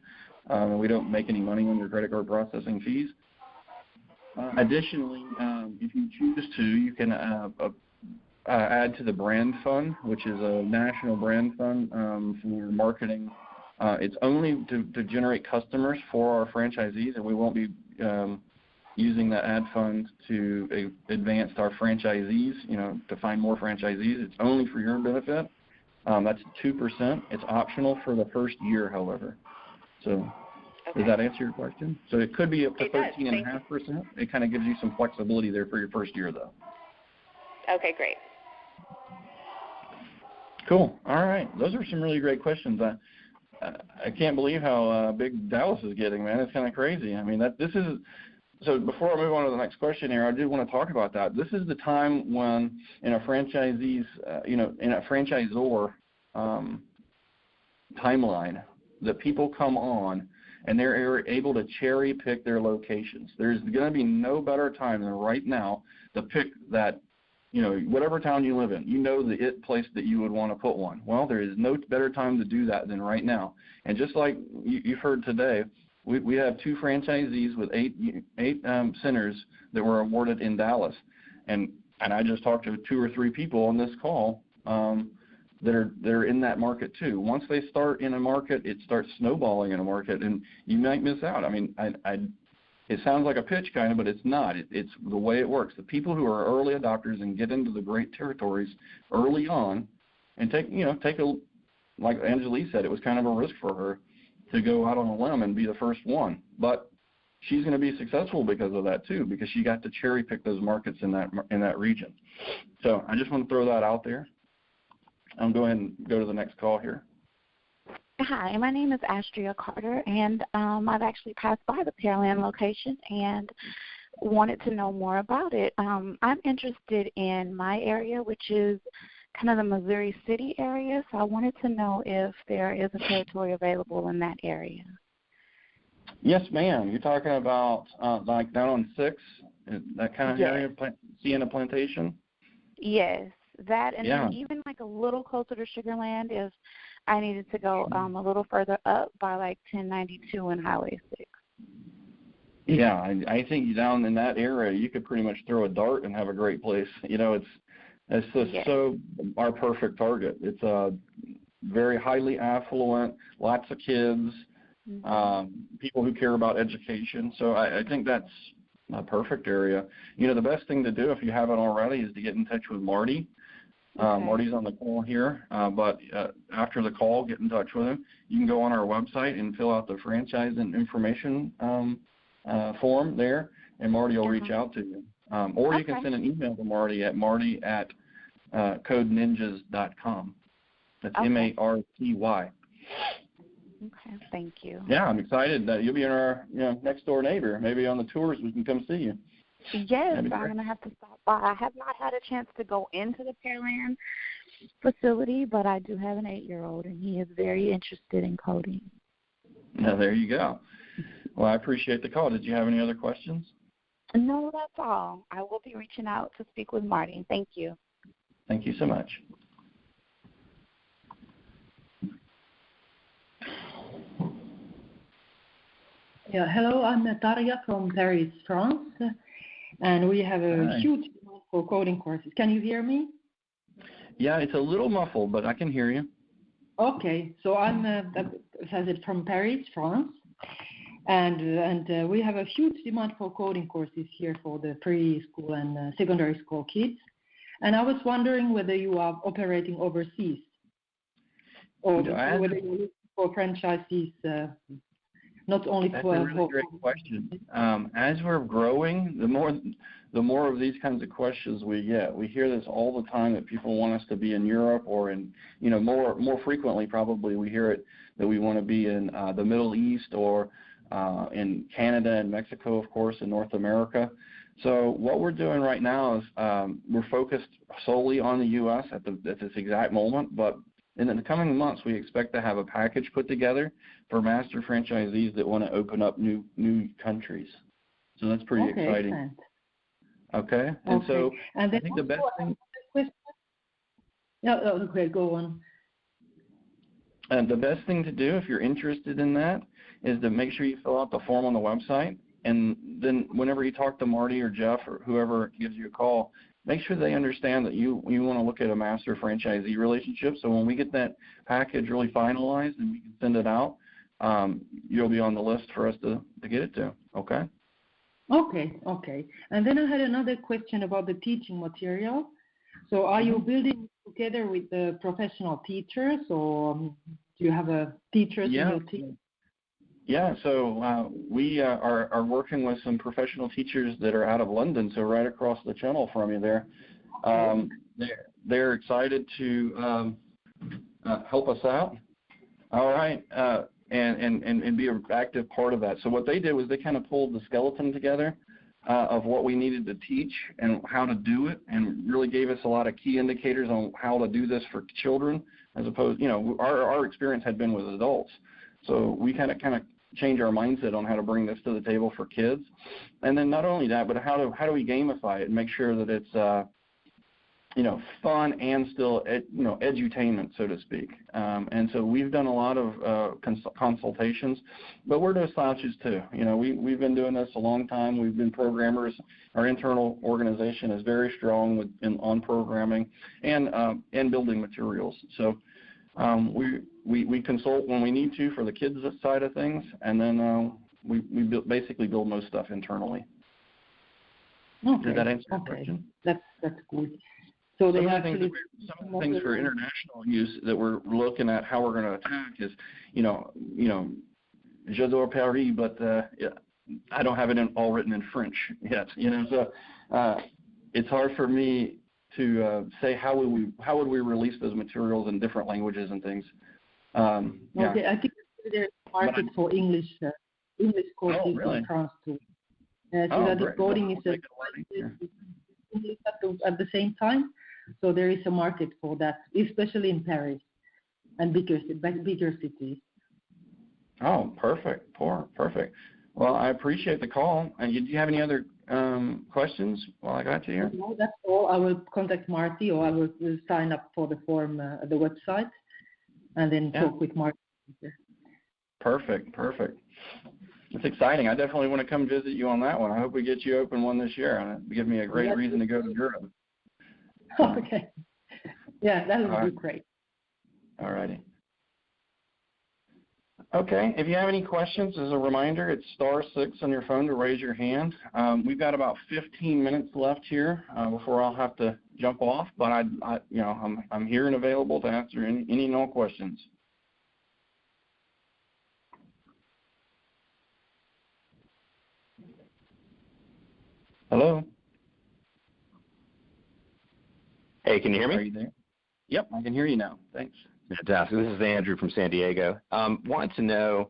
We don't make any money on your credit card processing fees. Additionally, if you choose to, you can add to the brand fund, which is a national brand fund for marketing. It's only to generate customers for our franchisees, and we won't be using that ad fund to advance our franchisees, to find more franchisees. It's only for your benefit. That's 2%. It's optional for the first year, however. So does that answer your question? So it could be up to 13.5%. It kind of gives you some flexibility there for your first year, though. Okay, great. Cool. All right. Those are some really great questions. I can't believe how big Dallas is getting, man. It's kind of crazy. I mean, so before I move on to the next question here, I do want to talk about that. This is the time when in a franchisee's, in a franchisor timeline, that people come on and they're able to cherry pick their locations. There's going to be no better time than right now to pick that, whatever town you live in, the it place that you would want to put one. Well, there is no better time to do that than right now. And just like you've heard today, we have 2 franchisees with 8 centers that were awarded in Dallas. And I just talked to 2 or 3 people on this call that are in that market too. Once they start in a market, it starts snowballing in a market, and you might miss out. I mean, it sounds like a pitch kind of, but it's not. It's the way it works. The people who are early adopters and get into the great territories early on, and take like Angelique said, it was kind of a risk for her to go out on a limb and be the first one. But she's going to be successful because of that too, because she got to cherry pick those markets in that region. So I just want to throw that out there. I'll go ahead and go to the next call here. Hi, my name is Astria Carter, and I've actually passed by the Pearland location and wanted to know more about it. I'm interested in my area, which is kind of the Missouri City area, so I wanted to know if there is a territory available in that area. Yes, ma'am. You're talking about like down on 6, that kind of area, Sienna Plantation? Yes, that, and then even like a little closer to Sugar Land if I needed to go a little further up by like 1092 and Highway 6. Yeah, I think down in that area, you could pretty much throw a dart and have a great place. It's just so our perfect target. It's very highly affluent, lots of kids, people who care about education. So I think that's a perfect area. The best thing to do if you haven't already is to get in touch with Marty. Marty's on the call here, but after the call, get in touch with him. You can go on our website and fill out the franchise and information form there, and Marty will reach out to you. Or you can send an email to Marty at codeninjas.com. That's Marty. Okay, thank you. Yeah, I'm excited that you'll be in our next door neighbor. Maybe on the tours we can come see you. Yes, I'm going to have to stop by. I have not had a chance to go into the Pearland facility, but I do have an 8-year-old, and he is very interested in coding. Now, there you go. Well, I appreciate the call. Did you have any other questions? No, that's all. I will be reaching out to speak with Marty. Thank you. Thank you so much. Yeah, hello, I'm Natalia from Paris, France, and we have a huge demand for coding courses. Can you hear me? Yeah, it's a little muffled, but I can hear you. Okay, so I'm from Paris, France, and we have a huge demand for coding courses here for the preschool and secondary school kids. And I was wondering whether you are operating overseas or whether you're looking for franchisees. Not only That's a really great question. As we're growing, the more of these kinds of questions we get. We hear this all the time that people want us to be in Europe or in, more frequently probably we hear it that we want to be in the Middle East or in Canada and Mexico, of course, in North America. So what we're doing right now is we're focused solely on the U.S. at this exact moment, but in the coming months, we expect to have a package put together for master franchisees that want to open up new countries. So that's pretty exciting. Excellent. Okay. And so I think the best thing. Yeah. Okay. Go on. And the best thing to do if you're interested in that is to make sure you fill out the form on the website, and then whenever you talk to Marty or Jeff or whoever gives you a call, make sure they understand that you want to look at a master franchisee relationship. So when we get that package really finalized and we can send it out, you'll be on the list for us to get it to. Okay? Okay. And then I had another question about the teaching material. So are you building together with the professional teachers, or do you have teachers in your team? Yeah, so we are working with some professional teachers that are out of London, so right across the channel from you there. They're excited to help us out, all right, and be an active part of that. So what they did was they kind of pulled the skeleton together of what we needed to teach and how to do it, and really gave us a lot of key indicators on how to do this for children, as opposed, our experience had been with adults. So we kind of change our mindset on how to bring this to the table for kids. And then not only that, but how do we gamify it and make sure that it's fun and still edutainment, so to speak. And so we've done a lot of consultations, but we're no slouches too. We've been doing this a long time. We've been programmers. Our internal organization is very strong on programming and building materials. So we consult when we need to for the kids' side of things, and then we basically build most stuff internally. Okay. Did that answer your question? That's good. So some of the things for international use that we're looking at how we're going to attack is, j'adore Paris, but I don't have it all written in French yet. So it's hard for me to say how would we release those materials in different languages and things. Okay, I think there's a market for English courses in France too. So that the coding is English at the same time. So there is a market for that, especially in Paris and bigger cities. Oh, perfect. Perfect. Well, I appreciate the call. And do you have any other questions while I got you here? No, that's all. I will contact Marty, or I will sign up for the form at the website, and then talk with Marty. Perfect. It's exciting. I definitely want to come visit you on that one. I hope we get you open one this year. It'll give me a great reason to go to Europe. Okay. Yeah, that would be great. All righty. Okay, if you have any questions, as a reminder, it's *6 on your phone to raise your hand. We've got about 15 minutes left here before I'll have to jump off, but I'm here and available to answer any and all questions. Hello? Hey, can you hear me? Are you there? Yep, I can hear you now. Thanks. Fantastic. This is Andrew from San Diego. Wanted to know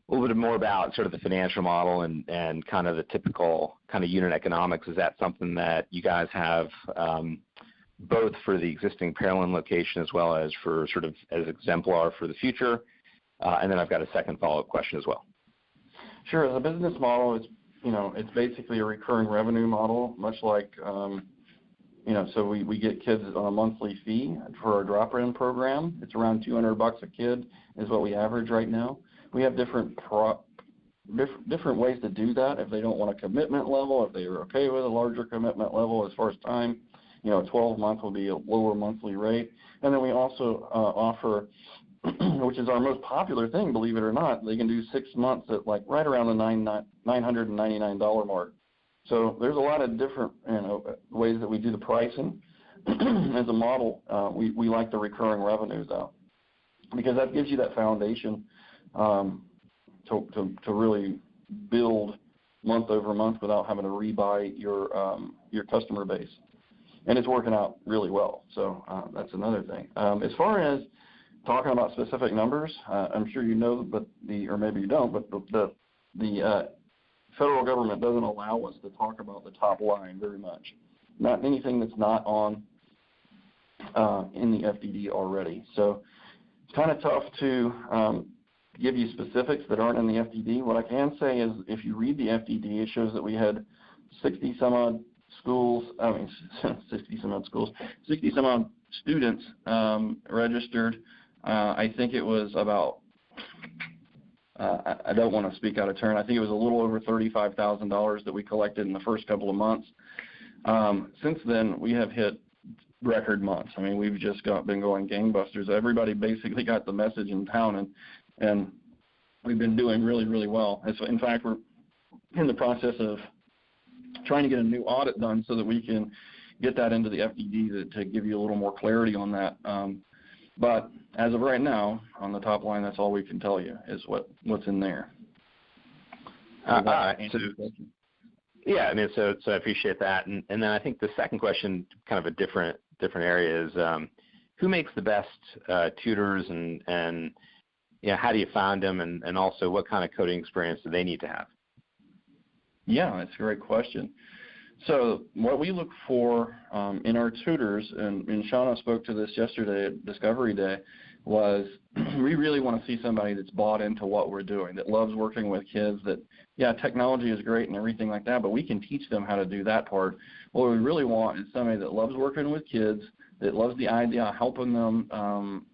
a little bit more about sort of the financial model and kind of the typical kind of unit economics. Is that something that you guys have both for the existing Pearland location as well as for sort of as exemplar for the future? And then I've got a second follow-up question as well. Sure. As a business model, it's basically a recurring revenue model, much like so we get kids on a monthly fee for our drop-in program. It's around $200 a kid is what we average right now. We have different ways to do that. If they don't want a commitment level, if they are okay with a larger commitment level as far as time, a 12-month will be a lower monthly rate. And then we also offer, which is our most popular thing, believe it or not, they can do 6 months at like right around the $999 mark. So there's a lot of different ways that we do the pricing. As a model, we like the recurring revenues though, because that gives you that foundation to really build month over month without having to rebuy your customer base, and it's working out really well. So that's another thing. As far as talking about specific numbers, I'm sure you know, or maybe you don't, but the federal government doesn't allow us to talk about the top line very much. Not anything that's not on in the FDD already. So it's kind of tough to give you specifics that aren't in the FDD. What I can say is if you read the FDD, it shows that we had 60 some odd students registered. I think it was about I don't want to speak out of turn. I think it was a little over $35,000 that we collected in the first couple of months. Since then, we have hit record months. I mean, we've just been going gangbusters. Everybody basically got the message in town, and we've been doing really, really well. In fact, we're in the process of trying to get a new audit done so that we can get that into the FDD to give you a little more clarity on that. But as of right now, on the top line, that's all we can tell you is what's in there. All right. Yeah, I mean, so I appreciate that. And then I think the second question, kind of a different area, is who makes the best tutors, and how do you find them, and also what kind of coding experience do they need to have? Yeah, that's a great question. So what we look for in our tutors, and Shauna spoke to this yesterday at Discovery Day, was we really want to see somebody that's bought into what we're doing, that loves working with kids, that, technology is great and everything like that, but we can teach them how to do that part. What we really want is somebody that loves working with kids, that loves the idea of helping them,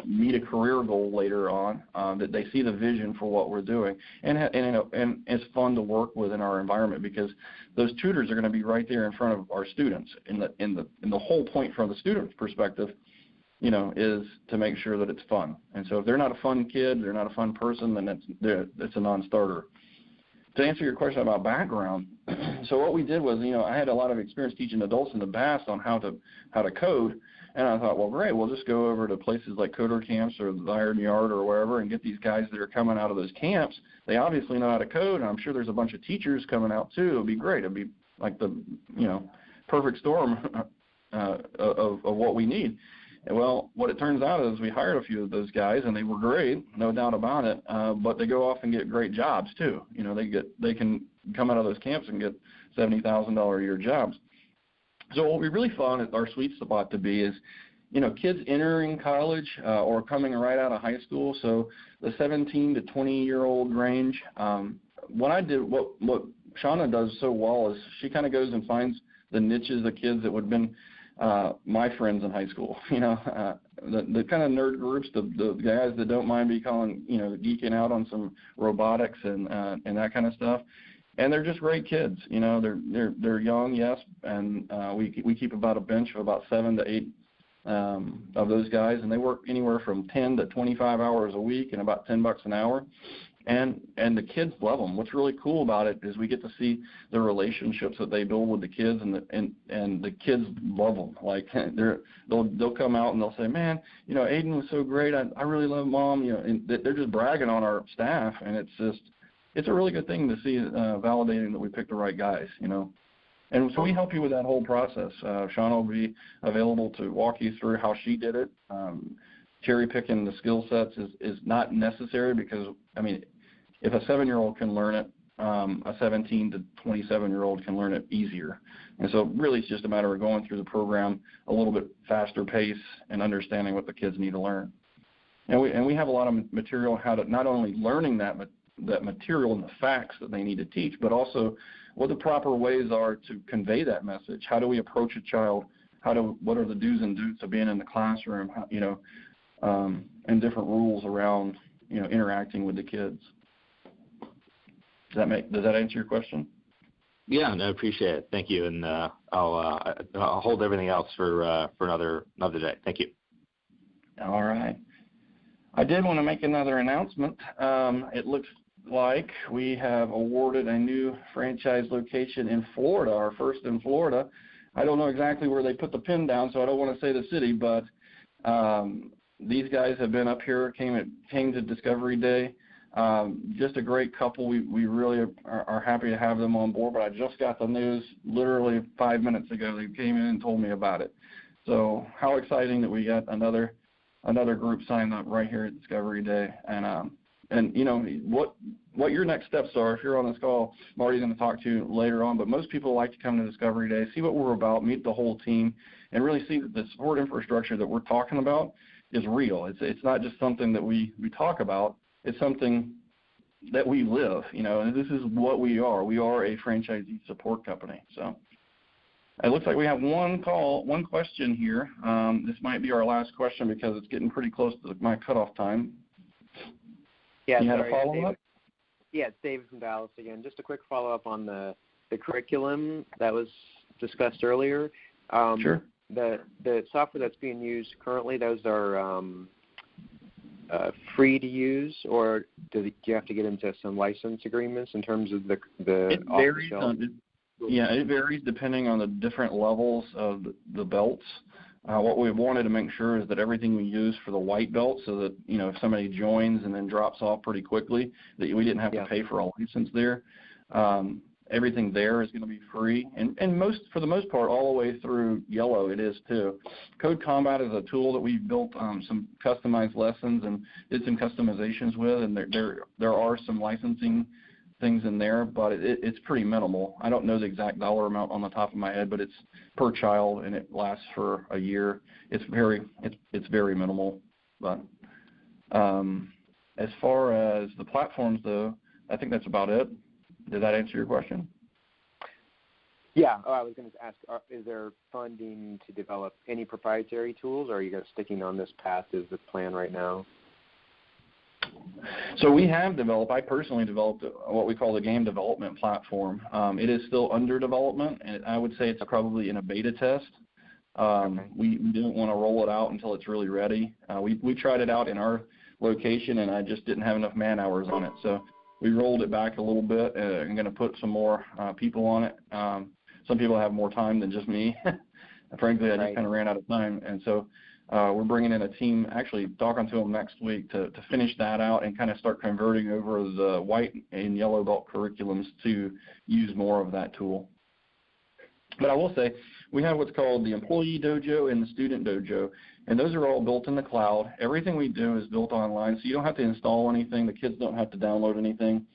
meet a career goal later on, that they see the vision for what we're doing, and it's fun to work with in our environment, because those tutors are going to be right there in front of our students. And the whole point from the student's perspective, is to make sure that it's fun. And so if they're not a fun kid, they're not a fun person, then it's a non-starter. To answer your question about background, so what we did was, I had a lot of experience teaching adults in the past on how to code. And I thought, well, great, we'll just go over to places like Coder Camps or the Iron Yard or wherever and get these guys that are coming out of those camps. They obviously know how to code, and I'm sure there's a bunch of teachers coming out too. It would be great. It would be like the perfect storm of what we need. And well, what it turns out is we hired a few of those guys, and they were great, no doubt about it, but they go off and get great jobs too. They can come out of those camps and get $70,000 a year jobs. So what we really found our sweet spot to be is, kids entering college or coming right out of high school, so the 17 to 20-year-old range. What Shauna does so well is she kind of goes and finds the niches of kids that would have been my friends in high school. The kind of nerd groups, the guys that don't mind geeking out on some robotics and that kind of stuff. And they're just great kids. They're young, yes, and we keep about a bench of about 7 to 8 of those guys, and they work anywhere from 10 to 25 hours a week and about $10 an hour. And the kids love them. What's really cool about it is we get to see the relationships that they build with the kids, and the kids love them. Like they'll come out and they'll say, "Man, Aiden was so great. I really love Mom." And they're just bragging on our staff, and it's a really good thing to see, validating that we picked the right guys. And so we help you with that whole process. Shauna will be available to walk you through how she did it. Cherry picking the skill sets is not necessary because, if a 7-year-old can learn it, a 17 to 27-year-old can learn it easier. And so really it's just a matter of going through the program a little bit faster pace and understanding what the kids need to learn. And we have a lot of material how to not only learning that material and the facts that they need to teach, but also what the proper ways are to convey that message. How do we approach a child? What are the do's and don'ts of being in the classroom? And different rules around interacting with the kids. Does that answer your question? Yeah, no, appreciate it. Thank you, and I'll hold everything else for another day. Thank you. All right. I did want to make another announcement. It looks like we have awarded a new franchise location in Florida, our first in Florida. I don't know exactly where they put the pin down, so I don't want to say the city, but these guys have been up here, came to Discovery Day. Just a great couple. We really are happy to have them on board, but I just got the news literally 5 minutes ago. They came in and told me about it. So how exciting that we got another group signed up right here at Discovery Day. And what your next steps are, if you're on this call, Marty's going to talk to you later on, but most people like to come to Discovery Day, see what we're about, meet the whole team, and really see that the support infrastructure that we're talking about is real. It's not just something that we talk about. It's something that we live, and this is what we are. We are a franchisee support company. So it looks like we have one question here. This might be our last question because it's getting pretty close to my cutoff time. Yeah, you sorry, had a follow-up? Yeah, it's David from Dallas again. Just a quick follow-up on the curriculum that was discussed earlier. Sure. The software that's being used currently, those are free to use, or do you have to get into some license agreements in terms of the it varies off-the-shelf? It varies depending on the different levels of the belts. What we wanted to make sure is that everything we use for the white belt, so that if somebody joins and then drops off pretty quickly, that we didn't have to pay for a license there. Everything there is going to be free, and for the most part, all the way through yellow, it is too. Code Combat is a tool that we've built some customized lessons and did some customizations with, and there are some licensing things in there, but it's pretty minimal. I don't know the exact dollar amount on the top of my head, but it's per child and it lasts for a year. It's very minimal. But as far as the platforms, though, I think that's about it. Did that answer your question? Yeah. I was going to ask, is there funding to develop any proprietary tools, or are you guys sticking on this path as the plan right now? So I personally developed what we call the game development platform. It is still under development, and I would say it's probably in a beta test. We didn't want to roll it out until it's really ready. We tried it out in our location, and I just didn't have enough man hours on it. So we rolled it back a little bit. I'm going to put some more people on it. Some people have more time than just me. Frankly, I just kind of ran out of time. And so we're bringing in a team, actually talking to them next week to finish that out and kind of start converting over the white and yellow belt curriculums to use more of that tool. But I will say we have what's called the Employee Dojo and the Student Dojo, and those are all built in the cloud. Everything we do is built online, so you don't have to install anything. The kids don't have to download anything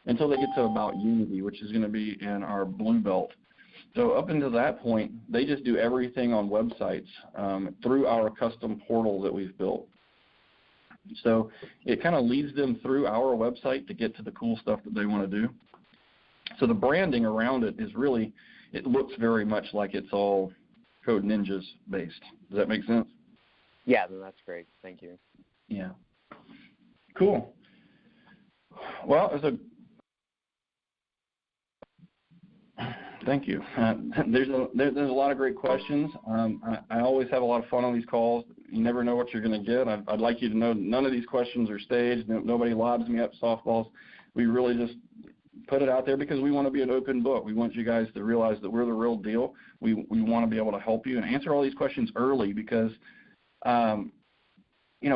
until they get to about Unity, which is going to be in our blue belt. So up until that point, they just do everything on websites through our custom portal that we've built. So it kind of leads them through our website to get to the cool stuff that they want to do. So the branding around it is really, it looks very much like it's all Code Ninjas based. Does that make sense? Yeah, that's great. Thank you. Yeah. Cool. Well, thank you. There's a lot of great questions. I always have a lot of fun on these calls. You never know what you're going to get. I'd like you to know none of these questions are staged. Nobody lobs me up softballs. We really just put it out there because we want to be an open book. We want you guys to realize that we're the real deal. We want to be able to help you and answer all these questions early because,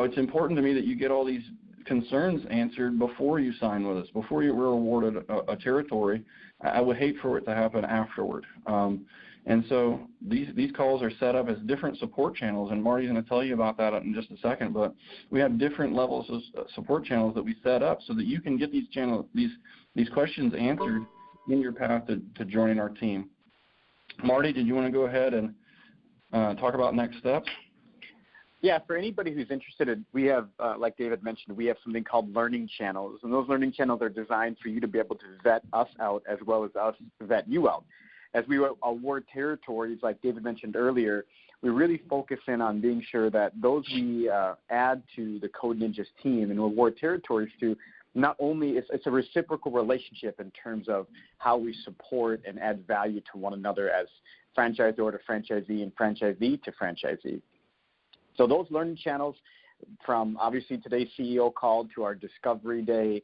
it's important to me that you get all these concerns answered before you sign with us, before you were awarded a territory. I would hate for it to happen afterward. And so these calls are set up as different support channels, and Marty's going to tell you about that in just a second. But we have different levels of support channels that we set up so that you can get these questions answered in your path to joining our team. Marty, did you want to go ahead and talk about next steps? Yeah, for anybody who's interested, we have, like David mentioned, we have something called learning channels, and those learning channels are designed for you to be able to vet us out as well as us vet you out. As we award territories, like David mentioned earlier, we really focus in on being sure that those we add to the Code Ninjas team and award territories to, not only it's a reciprocal relationship in terms of how we support and add value to one another as franchisor to franchisee and franchisee to franchisee. So those learning channels, from obviously today's CEO call to our Discovery Day,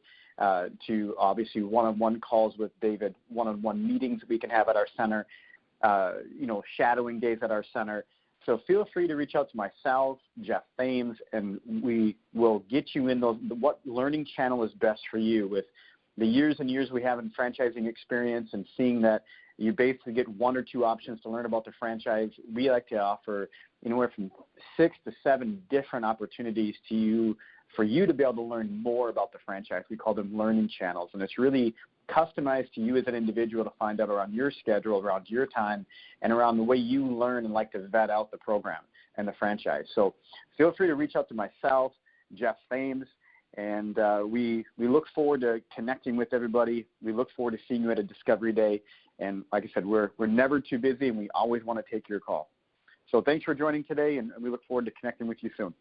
to obviously one-on-one calls with David, one-on-one meetings we can have at our center, shadowing days at our center. So feel free to reach out to myself, Jeff Thames, and we will get you in what learning channel is best for you. With the years and years we have in franchising experience and seeing that you basically get one or two options to learn about the franchise, we like to offer anywhere from 6 to 7 different opportunities to you for you to be able to learn more about the franchise. We call them learning channels, and it's really customized to you as an individual to find out around your schedule, around your time, and around the way you learn and like to vet out the program and the franchise. So feel free to reach out to myself, Jeff Thames, and we look forward to connecting with everybody. We look forward to seeing you at a Discovery Day. And like I said, we're never too busy, and we always want to take your call. So thanks for joining today, and we look forward to connecting with you soon.